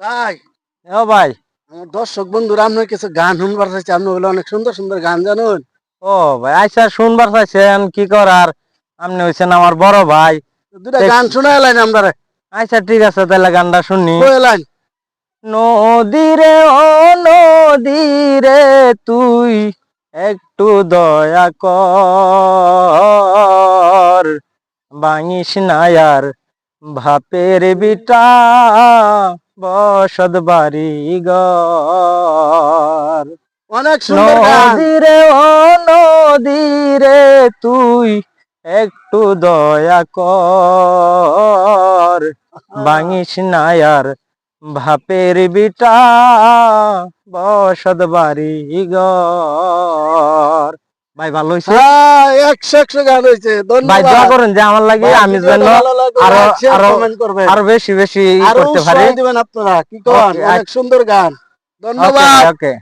ভাই ও ভাই। আমার দর্শক বন্ধুরা আপনার কিছু গান শুনবার চাইছে, আপনি বলে অনেক সুন্দর সুন্দর গান জানুন। ও ভাই আচ্ছা শুনবার চাইছেন কি করার, আপনি হইছেন আমার বড় ভাই। দুটা দেখ, গান শোনা এলাইন আমরা আচ্ছা ঠিক আছে তাহলে গানটা শুনি। বলেলাইন। নদীরে ও নদীরে তুই একটু দয়া কর, ভাঙিস না আর ভাপের বিটা বসত বাড়ি ঘর। অনেক সুন্দর গান। নদীরে ও নদীরে তুই একটু দয়া কর, ভাঙিস না আর ভাপের বিটা বসত বাড়ি ঘর। ভাই ভালো হয়েছে হ্যাঁ, 100 গান হয়েছে, ভাই, দোয়া ধন্যবাদ। করেন যে আমার লাগে ভাই, আমি যেন ভিডিওটা ভালো লাগলে আরো লাইক শেয়ার আরো কমেন্ট করবেন, আরো বেশি বেশি আরো করতে পারি। উৎসাহ দিবেন আপনারা। কি কন, ওকে অনেক সুন্দর গান, ওকে ভাই ধন্যবাদ। ওকে।